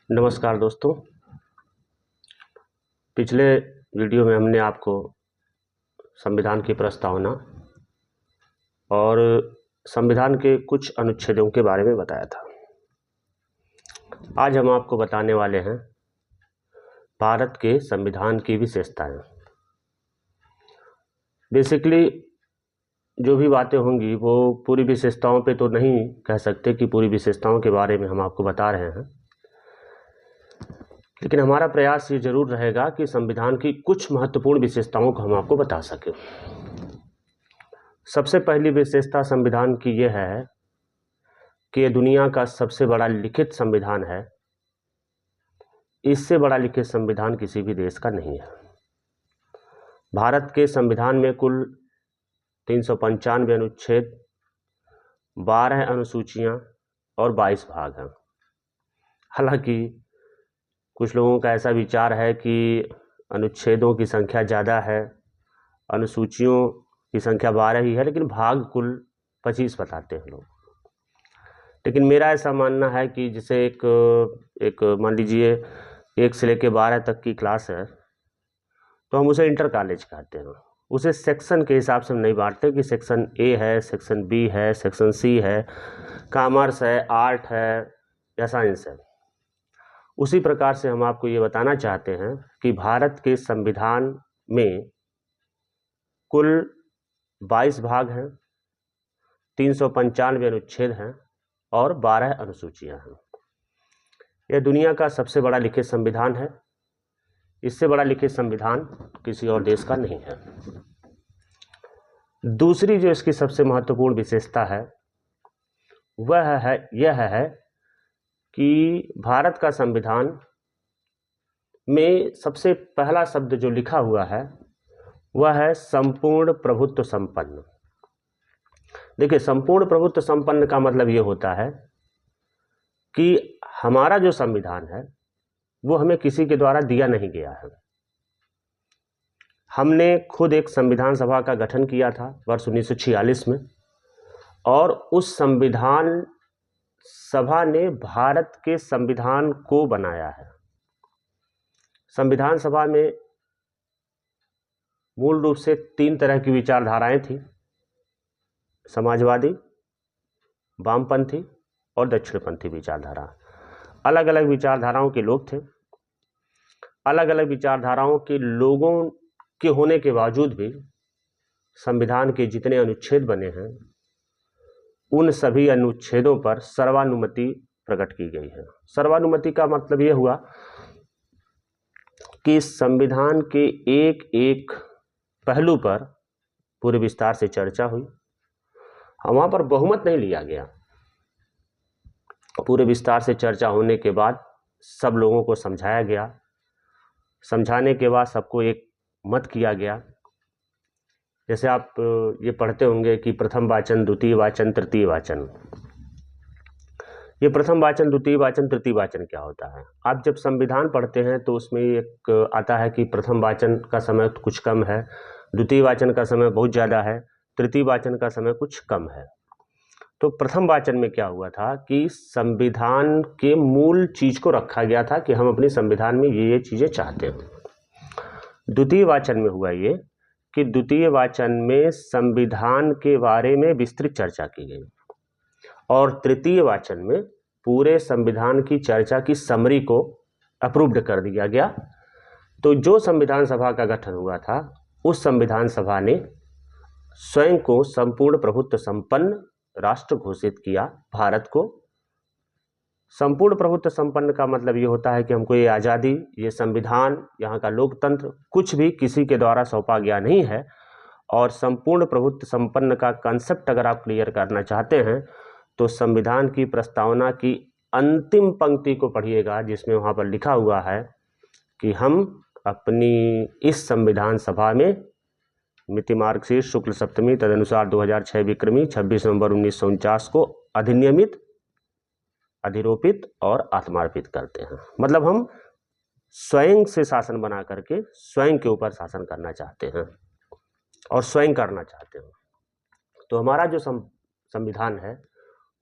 नमस्कार दोस्तों। पिछले वीडियो में हमने आपको संविधान की प्रस्तावना और संविधान के कुछ अनुच्छेदों के बारे में बताया था। आज हम आपको बताने वाले हैं भारत के संविधान की विशेषताएं। बेसिकली जो भी बातें होंगी वो पूरी विशेषताओं पे तो नहीं कह सकते कि पूरी विशेषताओं के बारे में हम आपको बता रहे हैं, लेकिन हमारा प्रयास ये जरूर रहेगा कि संविधान की कुछ महत्वपूर्ण विशेषताओं को हम आपको बता सकें। सबसे पहली विशेषता संविधान की यह है कि यह दुनिया का सबसे बड़ा लिखित संविधान है। इससे बड़ा लिखित संविधान किसी भी देश का नहीं है। भारत के संविधान में कुल 395 अनुच्छेद, 12 अनुसूचियां और 22 भाग हैं। हालांकि कुछ लोगों का ऐसा विचार है कि अनुच्छेदों की संख्या ज़्यादा है, अनुसूचियों की संख्या 12 ही है, लेकिन भाग कुल 25 बताते हैं लोग। लेकिन मेरा ऐसा मानना है कि जैसे एक मान लीजिए 1 से लेकर 12 तक की क्लास है तो हम उसे इंटर कॉलेज कहते हैं। उसे सेक्शन के हिसाब से हम नहीं बांटते कि सेक्शन ए है, सेक्शन बी है, सेक्शन सी है, कॉमर्स है, आर्ट है या साइंस है। उसी प्रकार से हम आपको ये बताना चाहते हैं कि भारत के संविधान में कुल 22 भाग हैं, 395 अनुच्छेद हैं और 12 अनुसूचियां हैं। यह दुनिया का सबसे बड़ा लिखित संविधान है। इससे बड़ा लिखित संविधान किसी और देश का नहीं है। दूसरी जो इसकी सबसे महत्वपूर्ण विशेषता है वह यह है कि भारत का संविधान में सबसे पहला शब्द जो लिखा हुआ है वह है संपूर्ण प्रभुत्व संपन्न। देखिए, संपूर्ण प्रभुत्व संपन्न का मतलब ये होता है कि हमारा जो संविधान है वो हमें किसी के द्वारा दिया नहीं गया है। हमने खुद एक संविधान सभा का गठन किया था वर्ष 1946 में, और उस संविधान सभा ने भारत के संविधान को बनाया है। संविधान सभा में मूल रूप से 3 तरह की विचारधाराएं थी: समाजवादी, वामपंथी और दक्षिणपंथी विचारधारा। अलग अलग विचारधाराओं के लोग थे। अलग अलग विचारधाराओं के लोगों के होने के बावजूद भी संविधान के जितने अनुच्छेद बने हैं उन सभी अनुच्छेदों पर सर्वानुमति प्रकट की गई है। सर्वानुमति का मतलब यह हुआ कि संविधान के एक एक पहलू पर पूरे विस्तार से चर्चा हुई। वहां पर बहुमत नहीं लिया गया। पूरे विस्तार से चर्चा होने के बाद सब लोगों को समझाया गया। समझाने के बाद सबको एक मत किया गया। जैसे आप ये पढ़ते होंगे कि प्रथम वाचन, द्वितीय वाचन, तृतीय वाचन। ये प्रथम वाचन, द्वितीय वाचन, तृतीय वाचन क्या होता है? आप जब संविधान पढ़ते हैं तो उसमें एक आता है कि प्रथम वाचन का समय कुछ कम है, द्वितीय वाचन का समय बहुत ज़्यादा है, तृतीय वाचन का समय कुछ कम है। तो प्रथम वाचन में क्या हुआ था कि संविधान के मूल चीज को रखा गया था कि हम अपने संविधान में ये चीज़ें चाहते हैं। द्वितीय वाचन में हुआ ये कि द्वितीय वाचन में संविधान के बारे में विस्तृत चर्चा की गई, और तृतीय वाचन में पूरे संविधान की चर्चा की समरी को अप्रूव्ड कर दिया गया। तो जो संविधान सभा का गठन हुआ था उस संविधान सभा ने स्वयं को संपूर्ण प्रभुत्व संपन्न राष्ट्र घोषित किया। भारत को संपूर्ण प्रभुत्व संपन्न का मतलब ये होता है कि हमको ये आज़ादी, ये संविधान, यहाँ का लोकतंत्र कुछ भी किसी के द्वारा सौंपा गया नहीं है। और संपूर्ण प्रभुत्व संपन्न का कंसेप्ट अगर आप क्लियर करना चाहते हैं तो संविधान की प्रस्तावना की अंतिम पंक्ति को पढ़िएगा, जिसमें वहाँ पर लिखा हुआ है कि हम अपनी इस संविधान सभा में मिति मार्गशीर्ष शुक्ल सप्तमी तदनुसार 2006 विक्रमी 26 नवंबर 1949 को अधिनियमित, अधिरोपित और आत्मार्पित करते हैं। मतलब हम स्वयं से शासन बना करके स्वयं के ऊपर शासन करना चाहते हैं और स्वयं करना चाहते हैं। तो हमारा जो संविधान है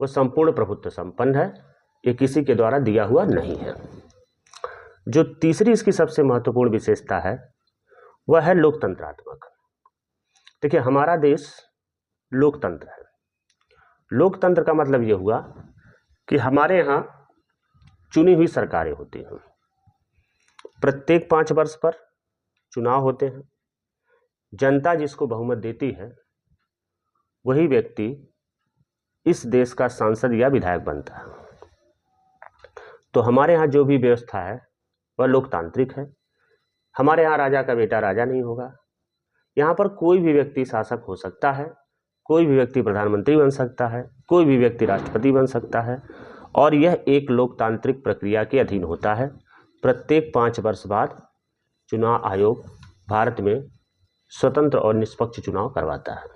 वो संपूर्ण प्रभुत्व संपन्न है। ये किसी के द्वारा दिया हुआ नहीं है। जो तीसरी इसकी सबसे महत्वपूर्ण विशेषता है वह है लोकतंत्रात्मक। देखिए, हमारा देश लोकतंत्र है। लोकतंत्र का मतलब ये हुआ कि हमारे यहाँ चुनी हुई सरकारें होती हैं। प्रत्येक 5 वर्ष पर चुनाव होते हैं। जनता जिसको बहुमत देती है वही व्यक्ति इस देश का सांसद या विधायक बनता है। तो हमारे यहाँ जो भी व्यवस्था है वह लोकतांत्रिक है। हमारे यहाँ राजा का बेटा राजा नहीं होगा। यहाँ पर कोई भी व्यक्ति शासक हो सकता है, कोई भी व्यक्ति प्रधानमंत्री बन सकता है, कोई भी व्यक्ति राष्ट्रपति बन सकता है, और यह एक लोकतांत्रिक प्रक्रिया के अधीन होता है। प्रत्येक 5 वर्ष बाद चुनाव आयोग भारत में स्वतंत्र और निष्पक्ष चुनाव करवाता है।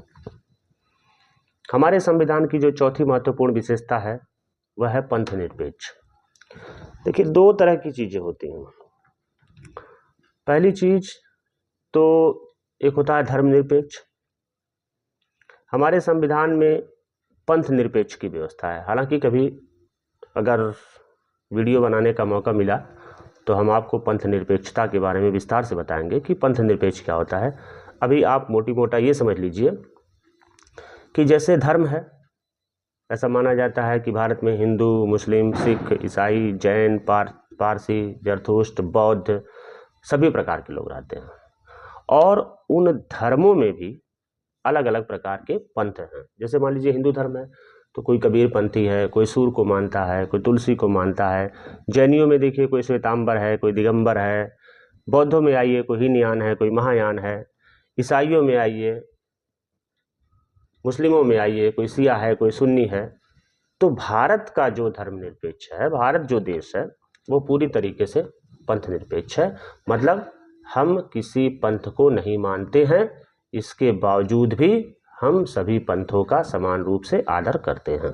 हमारे संविधान की जो चौथी महत्वपूर्ण विशेषता है वह है पंथ निरपेक्ष। देखिए, 2 तरह की चीज़ें होती हैं। पहली चीज तो एक होता है धर्मनिरपेक्ष। हमारे संविधान में पंथ निरपेक्ष की व्यवस्था है। हालांकि कभी अगर वीडियो बनाने का मौका मिला तो हम आपको पंथ निरपेक्षता के बारे में विस्तार से बताएंगे कि पंथ निरपेक्ष क्या होता है। अभी आप मोटी मोटा ये समझ लीजिए कि जैसे धर्म है, ऐसा माना जाता है कि भारत में हिंदू, मुस्लिम, सिख, ईसाई, जैन, पारसी, जरथुष्ट, बौद्ध सभी प्रकार के लोग रहते हैं, और उन धर्मों में भी अलग अलग प्रकार के पंथ हैं। जैसे मान लीजिए हिंदू धर्म है तो कोई कबीर पंथी है, कोई सूर को मानता है, कोई तुलसी को मानता है। जैनियों में देखिए कोई श्वेतांबर है, कोई दिगंबर है। बौद्धों में आइए कोई हीनयान है, कोई महायान है। ईसाइयों में आइए, मुस्लिमों में आइए कोई शिया है, कोई सुन्नी है। तो भारत का जो धर्मनिरपेक्ष है, भारत जो देश है, वो पूरी तरीके से पंथ निरपेक्ष है। मतलब हम किसी पंथ को नहीं मानते हैं, इसके बावजूद भी हम सभी पंथों का समान रूप से आदर करते हैं।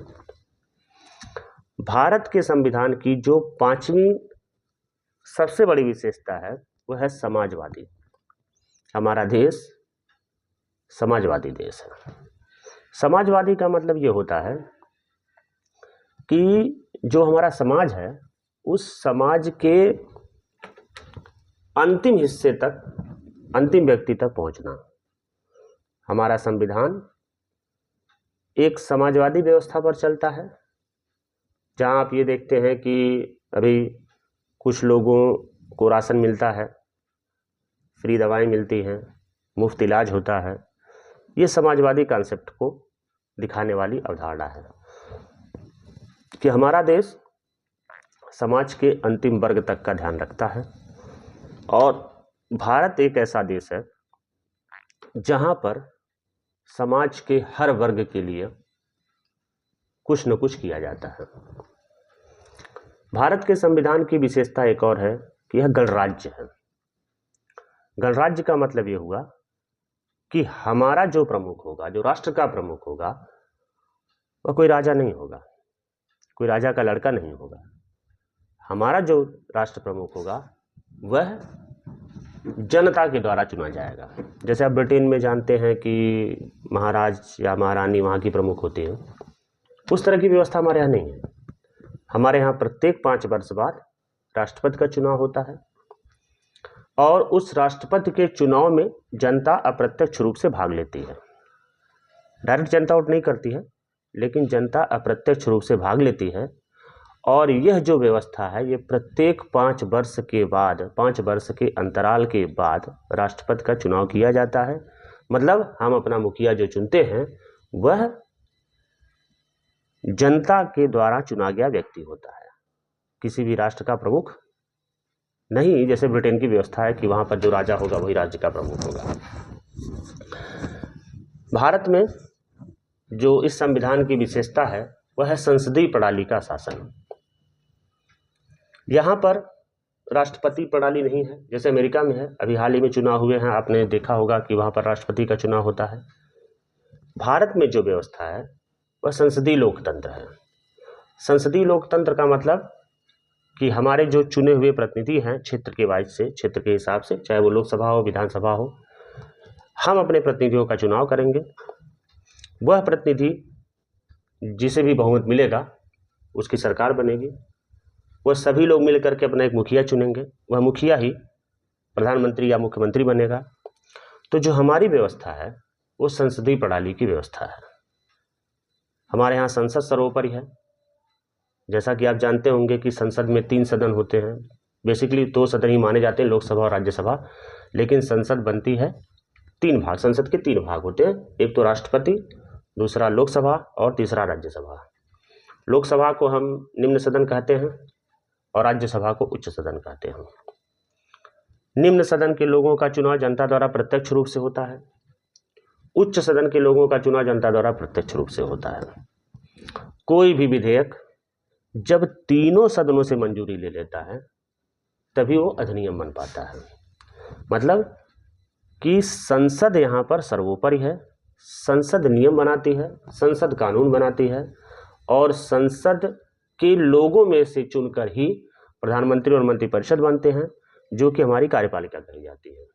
भारत के संविधान की जो 5वीं सबसे बड़ी विशेषता है वह है समाजवादी। हमारा देश समाजवादी देश है। समाजवादी का मतलब ये होता है कि जो हमारा समाज है उस समाज के अंतिम हिस्से तक, अंतिम व्यक्ति तक पहुंचना। हमारा संविधान एक समाजवादी व्यवस्था पर चलता है, जहां आप ये देखते हैं कि अभी कुछ लोगों को राशन मिलता है, फ्री दवाएं मिलती हैं, मुफ्त इलाज होता है। ये समाजवादी कॉन्सेप्ट को दिखाने वाली अवधारणा है कि हमारा देश समाज के अंतिम वर्ग तक का ध्यान रखता है। और भारत एक ऐसा देश है जहां पर समाज के हर वर्ग के लिए कुछ न कुछ किया जाता है। भारत के संविधान की विशेषता एक और है कि यह गणराज्य है। गणराज्य का मतलब यह हुआ कि हमारा जो प्रमुख होगा, जो राष्ट्र का प्रमुख होगा, वह कोई राजा नहीं होगा, कोई राजा का लड़का नहीं होगा। हमारा जो राष्ट्र प्रमुख होगा वह जनता के द्वारा चुना जाएगा। जैसे आप ब्रिटेन में जानते हैं कि महाराज या महारानी वहाँ की प्रमुख होती हैं, उस तरह की व्यवस्था हमारे यहाँ नहीं है। हमारे यहाँ प्रत्येक 5 वर्ष बाद राष्ट्रपति का चुनाव होता है, और उस राष्ट्रपति के चुनाव में जनता अप्रत्यक्ष रूप से भाग लेती है। डायरेक्ट जनता वोट नहीं करती है, लेकिन जनता अप्रत्यक्ष रूप से भाग लेती है। और यह जो व्यवस्था है, ये प्रत्येक 5 वर्ष के बाद, 5 वर्ष के अंतराल के बाद राष्ट्रपति का चुनाव किया जाता है। मतलब हम अपना मुखिया जो चुनते हैं वह जनता के द्वारा चुना गया व्यक्ति होता है, किसी भी राष्ट्र का प्रमुख नहीं। जैसे ब्रिटेन की व्यवस्था है कि वहां पर जो राजा होगा वही राज्य का प्रमुख होगा। भारत में जो इस संविधान की विशेषता है वह है संसदीय प्रणाली का शासन। यहाँ पर राष्ट्रपति प्रणाली नहीं है जैसे अमेरिका में है। अभी हाल ही में चुनाव हुए हैं, आपने देखा होगा कि वहाँ पर राष्ट्रपति का चुनाव होता है। भारत में जो व्यवस्था है वह संसदीय लोकतंत्र है। संसदीय लोकतंत्र का मतलब कि हमारे जो चुने हुए प्रतिनिधि हैं क्षेत्र के वाइज से, क्षेत्र के हिसाब से, चाहे वो लोकसभा हो, विधानसभा हो, हम अपने प्रतिनिधियों का चुनाव करेंगे। वह प्रतिनिधि जिसे भी बहुमत मिलेगा उसकी सरकार बनेगी। वह सभी लोग मिलकर के अपना एक मुखिया चुनेंगे, वह मुखिया ही प्रधानमंत्री या मुख्यमंत्री बनेगा। तो जो हमारी व्यवस्था है वो संसदीय प्रणाली की व्यवस्था है। हमारे यहाँ संसद सर्वोपरि है। जैसा कि आप जानते होंगे कि संसद में 3 सदन होते हैं, बेसिकली 2 सदन ही माने जाते हैं, लोकसभा और राज्यसभा, लेकिन संसद बनती है 3 भाग। संसद के 3 भाग होते हैं, एक तो राष्ट्रपति, दूसरा लोकसभा और तीसरा राज्यसभा। लोकसभा को हम निम्न सदन कहते हैं और राज्यसभा को उच्च सदन कहते हैं। निम्न सदन के लोगों का चुनाव जनता द्वारा प्रत्यक्ष रूप से होता है, उच्च सदन के लोगों का चुनाव जनता द्वारा प्रत्यक्ष रूप से होता है। कोई भी विधेयक जब तीनों सदनों से मंजूरी ले लेता है तभी वो अधिनियम बन पाता है। मतलब कि संसद यहाँ पर सर्वोपरि है, संसद नियम बनाती है, संसद कानून बनाती है और संसद के लोगों में से चुनकर ही प्रधानमंत्री और मंत्रिपरिषद बनते हैं, जो कि हमारी कार्यपालिका कही जाती है।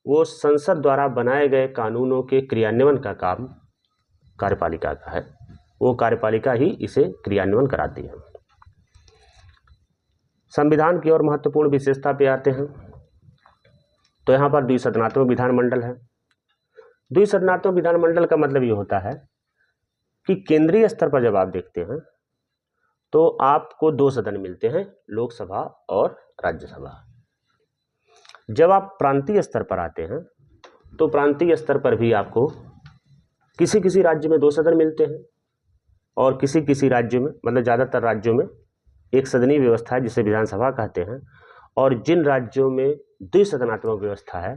वो संसद द्वारा बनाए गए कानूनों के क्रियान्वयन का काम कार्यपालिका का है, वो कार्यपालिका ही इसे क्रियान्वयन कराती है। संविधान की और महत्वपूर्ण विशेषता पे आते हैं तो यहाँ पर द्विसदनात्मक विधानमंडल है। द्विसदनात्मक विधानमंडल का मतलब ये होता है कि केंद्रीय स्तर पर जब आप देखते हैं तो आपको 2 सदन मिलते हैं, लोकसभा और राज्यसभा। जब आप प्रांतीय स्तर पर आते हैं तो प्रांतीय स्तर पर भी आपको किसी किसी राज्य में 2 सदन मिलते हैं और किसी किसी राज्यों में, मतलब ज़्यादातर राज्यों में, एक सदनीय व्यवस्था है जिसे विधानसभा कहते हैं। और जिन राज्यों में द्विसदनात्मक व्यवस्था है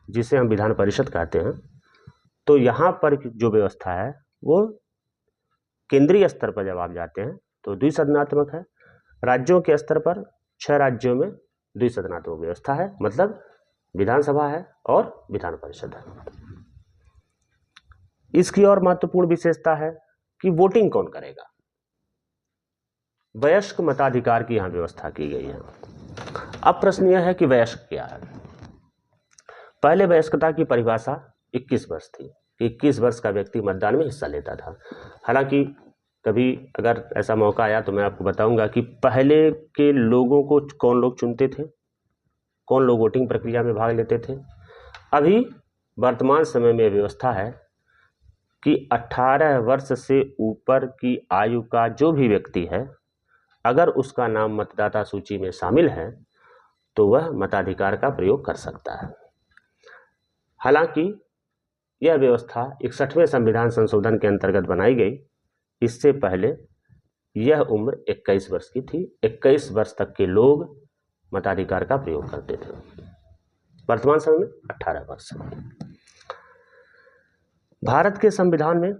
जिसे हम विधान परिषद कहते हैं, तो यहाँ पर जो व्यवस्था है वो केंद्रीय स्तर पर जब आप जाते हैं तो द्विसदनात्मक है। राज्यों के स्तर पर 6 राज्यों में द्विसदनात्मक व्यवस्था है, मतलब विधानसभा है और विधान परिषद है। इसकी और महत्वपूर्ण विशेषता है कि वोटिंग कौन करेगा। वयस्क मताधिकार की यहां व्यवस्था की गई है। अब प्रश्न यह है कि वयस्क क्या है। पहले वयस्कता की परिभाषा 21 वर्ष थी, 21 वर्ष का व्यक्ति मतदान में हिस्सा लेता था। हालांकि कभी अगर ऐसा मौका आया तो मैं आपको बताऊंगा कि पहले के लोगों को कौन लोग चुनते थे, कौन लोग वोटिंग प्रक्रिया में भाग लेते थे। अभी वर्तमान समय में व्यवस्था है कि 18 वर्ष से ऊपर की आयु का जो भी व्यक्ति है, अगर उसका नाम मतदाता सूची में शामिल है तो वह मताधिकार का प्रयोग कर सकता है। हालांकि यह व्यवस्था 61वें संविधान संशोधन के अंतर्गत बनाई गई। इससे पहले यह उम्र 21 वर्ष की थी। 21 वर्ष तक के लोग मताधिकार का प्रयोग करते थे। वर्तमान समय में 18 वर्ष। भारत के संविधान में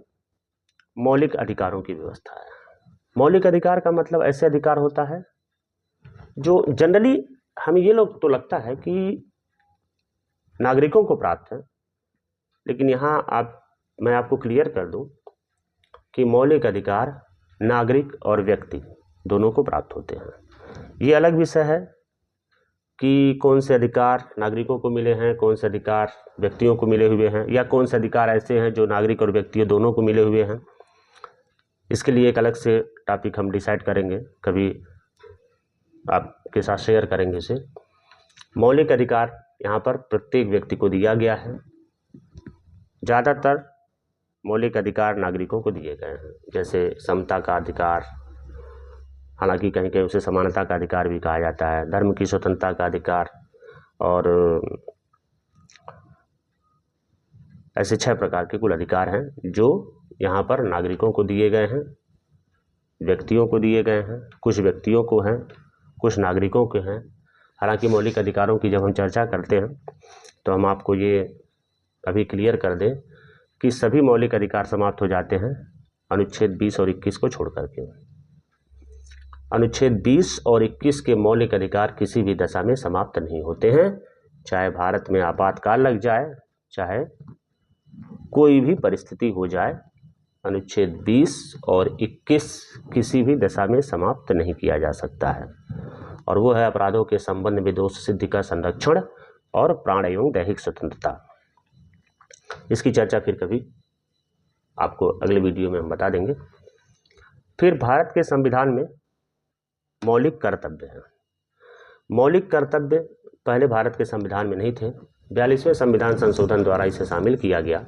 मौलिक अधिकारों की व्यवस्था है। मौलिक अधिकार का मतलब ऐसे अधिकार होता है जो जनरली हमें ये लोग तो लगता है कि नागरिकों को प्राप्त है, लेकिन यहाँ मैं आपको क्लियर कर दूं कि मौलिक अधिकार नागरिक और व्यक्ति दोनों को प्राप्त होते हैं। ये अलग विषय है कि कौन से अधिकार नागरिकों को मिले हैं, कौन से अधिकार व्यक्तियों को मिले हुए हैं, या कौन से अधिकार ऐसे हैं जो नागरिक और व्यक्तियों दोनों को मिले हुए हैं। इसके लिए एक अलग से टॉपिक हम डिसाइड करेंगे, कभी आपके साथ शेयर करेंगे इसे। मौलिक अधिकार यहाँ पर प्रत्येक व्यक्ति को दिया गया है। ज़्यादातर मौलिक अधिकार नागरिकों को दिए गए हैं, जैसे समता का अधिकार, हालांकि कहीं कहीं उसे समानता का अधिकार भी कहा जाता है, धर्म की स्वतंत्रता का अधिकार, और ऐसे 6 प्रकार के कुल अधिकार हैं जो यहाँ पर नागरिकों को दिए गए हैं, व्यक्तियों को दिए गए हैं। कुछ व्यक्तियों को हैं, कुछ नागरिकों के हैं। हालांकि मौलिक अधिकारों की जब हम चर्चा करते हैं तो हम आपको ये अभी क्लियर कर दें कि सभी मौलिक अधिकार समाप्त हो जाते हैं अनुच्छेद 20 और 21 को छोड़ करके। अनुच्छेद 20 और 21 के मौलिक अधिकार किसी भी दशा में समाप्त नहीं होते हैं, चाहे भारत में आपातकाल लग जाए, चाहे कोई भी परिस्थिति हो जाए। अनुच्छेद 20 और 21 किसी भी दशा में समाप्त नहीं किया जा सकता है, और वो है अपराधों के संबंध में दोष सिद्धि का संरक्षण और प्राण एवं दैहिक स्वतंत्रता। इसकी चर्चा फिर कभी आपको अगले वीडियो में हम बता देंगे। फिर भारत के संविधान में मौलिक कर्तव्य हैं। मौलिक कर्तव्य पहले भारत के संविधान में नहीं थे, 42वें संविधान संशोधन द्वारा इसे शामिल किया गया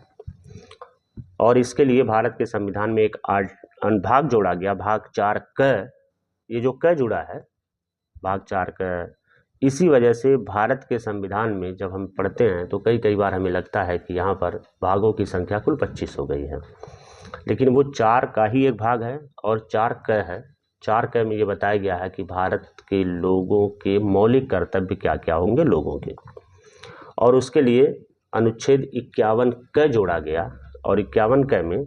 और इसके लिए भारत के संविधान में एक अनुभाग जोड़ा गया, भाग 4 क। ये जो क जुड़ा है भाग 4 क, इसी वजह से भारत के संविधान में जब हम पढ़ते हैं तो कई बार हमें लगता है कि यहाँ पर भागों की संख्या कुल 25 हो गई है, लेकिन वो 4 का ही एक भाग है और 4 क है। 4 क में ये बताया गया है कि भारत के लोगों के मौलिक कर्तव्य क्या क्या होंगे लोगों के, और उसके लिए अनुच्छेद 51 क जोड़ा गया और 51 क में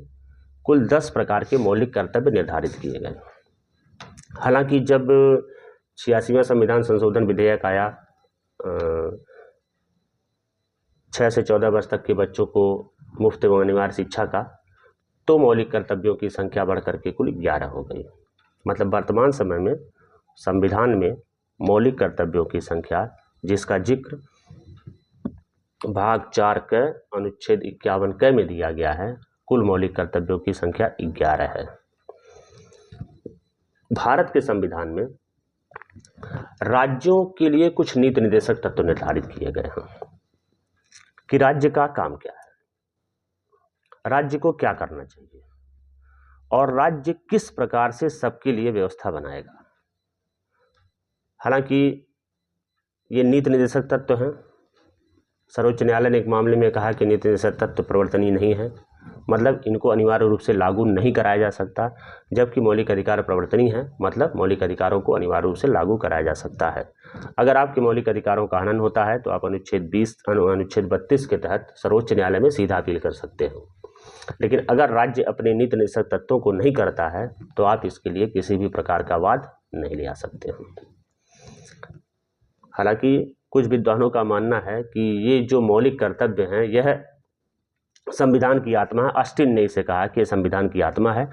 कुल 10 प्रकार के मौलिक कर्तव्य निर्धारित किए गए। हालांकि जब 86वां संविधान संशोधन विधेयक आया 6 से 14 वर्ष तक के बच्चों को मुफ्त एवं अनिवार्य शिक्षा का, तो मौलिक कर्तव्यों की संख्या बढ़ करके कुल 11 हो गई। मतलब वर्तमान समय में संविधान में मौलिक कर्तव्यों की संख्या, जिसका जिक्र भाग 4 क अनुच्छेद 51 क में दिया गया है, कुल मौलिक कर्तव्यों की संख्या 11 है। भारत के संविधान में राज्यों के लिए कुछ नीति निर्देशक तत्व निर्धारित किए गए हैं कि राज्य का काम क्या है, राज्य को क्या करना चाहिए और राज्य किस प्रकार से सबके लिए व्यवस्था बनाएगा। हालांकि ये नीति निर्देशक तत्व हैं। सर्वोच्च न्यायालय ने एक मामले में कहा कि नीति निर्देशक तत्व प्रवर्तनीय नहीं है, मतलब इनको अनिवार्य रूप से लागू नहीं कराया जा सकता, जबकि मौलिक अधिकार प्रवर्तनीय है, मतलब मौलिक अधिकारों को अनिवार्य रूप से लागू कराया जा सकता है। अगर आपके मौलिक अधिकारों का हनन होता है तो आप अनुच्छेद 32 के तहत सर्वोच्च न्यायालय में सीधा अपील कर सकते हैं। लेकिन अगर राज्य अपने नीति निर्देशक तत्वों को नहीं करता है तो आप इसके लिए किसी भी प्रकार का वाद नहीं ले आ सकते हैं। हालांकि कुछ विद्वानों का मानना है कि ये जो मौलिक कर्तव्य हैं यह संविधान की आत्मा है। ऑस्टिन ने इसे कहा कि यह संविधान की आत्मा है।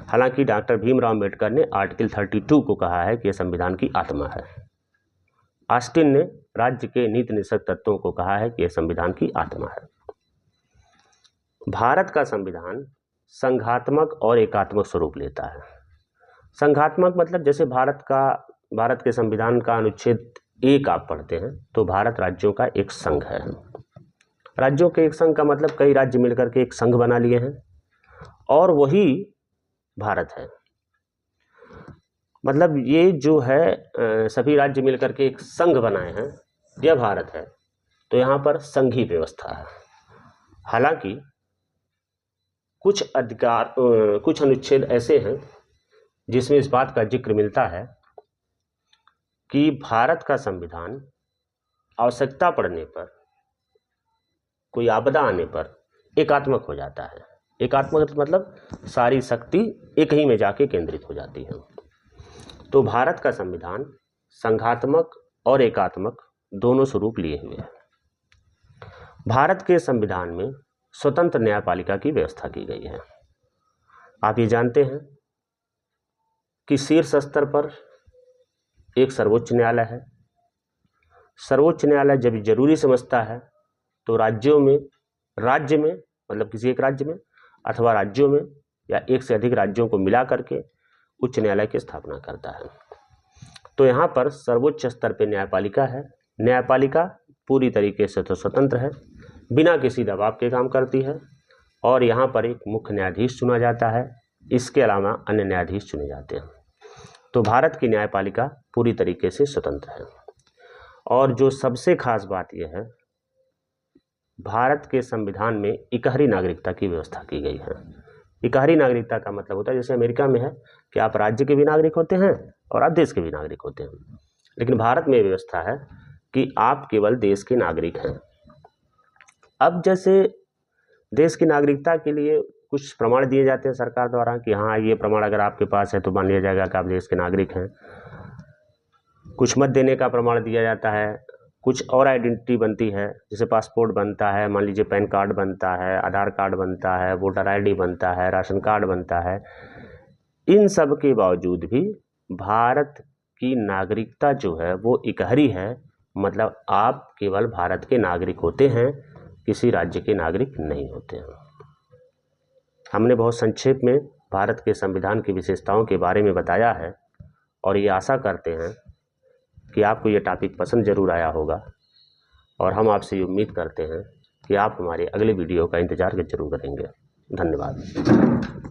हालांकि डॉक्टर भीमराव अम्बेडकर ने आर्टिकल 32 को कहा है कि यह संविधान की आत्मा है। ऑस्टिन ने राज्य के नीति निर्देशक तत्वों को कहा है कि यह संविधान की आत्मा है। भारत का संविधान संघात्मक और एकात्मक स्वरूप लेता है। संघात्मक मतलब जैसे भारत के संविधान का अनुच्छेद 1 आप पढ़ते हैं तो भारत राज्यों का एक संघ है। राज्यों के एक संघ का मतलब कई राज्य मिलकर के एक संघ बना लिए हैं और वही भारत है। मतलब ये जो है सभी राज्य मिलकर के एक संघ बनाए हैं, यह भारत है। तो यहाँ पर संघीय व्यवस्था है। हालांकि कुछ अनुच्छेद ऐसे हैं जिसमें इस बात का जिक्र मिलता है कि भारत का संविधान आवश्यकता पड़ने पर, कोई आपदा आने पर एकात्मक हो जाता है। एकात्मक मतलब सारी शक्ति एक ही में जाके केंद्रित हो जाती है। तो भारत का संविधान संघात्मक और एकात्मक दोनों स्वरूप लिए हुए है। भारत के संविधान में स्वतंत्र न्यायपालिका की व्यवस्था की गई है। आप ये जानते हैं कि शीर्ष स्तर पर एक सर्वोच्च न्यायालय है। सर्वोच्च न्यायालय जब जरूरी समझता है तो राज्य में मतलब किसी एक राज्य में अथवा राज्यों में या एक से अधिक राज्यों को मिला करके उच्च न्यायालय की स्थापना करता है। तो यहाँ पर सर्वोच्च स्तर पर न्यायपालिका है। न्यायपालिका पूरी तरीके से तो स्वतंत्र है, बिना किसी दबाव के काम करती है और यहाँ पर एक मुख्य न्यायाधीश चुना जाता है। इसके अलावा अन्य न्यायाधीश चुने जाते हैं। तो भारत की न्यायपालिका पूरी तरीके से स्वतंत्र है। और जो सबसे खास बात यह है, भारत के संविधान में इकहरी नागरिकता की व्यवस्था की गई है। इकहरी नागरिकता का मतलब होता है जैसे अमेरिका में है कि आप राज्य के भी नागरिक होते हैं और आप देश के भी नागरिक होते हैं, लेकिन भारत में व्यवस्था है कि आप केवल देश के नागरिक हैं। अब जैसे देश की नागरिकता के लिए कुछ प्रमाण दिए जाते हैं सरकार द्वारा कि हाँ ये प्रमाण अगर आपके पास है तो मान लिया जाएगा कि आप देश के नागरिक हैं। कुछ मत देने का प्रमाण दिया जाता है, कुछ और आइडेंटिटी बनती है, जैसे पासपोर्ट बनता है, मान लीजिए पैन कार्ड बनता है, आधार कार्ड बनता है, वोटर आईडी बनता है, राशन कार्ड बनता है। इन सब के बावजूद भी भारत की नागरिकता जो है वो इकहरी है। मतलब आप केवल भारत के नागरिक होते हैं, किसी राज्य के नागरिक नहीं होते हैं। हमने बहुत संक्षेप में भारत के संविधान की विशेषताओं के बारे में बताया है और ये आशा करते हैं कि आपको ये टॉपिक पसंद ज़रूर आया होगा, और हम आपसे ये उम्मीद करते हैं कि आप हमारे अगले वीडियो का इंतज़ार जरूर करेंगे। धन्यवाद।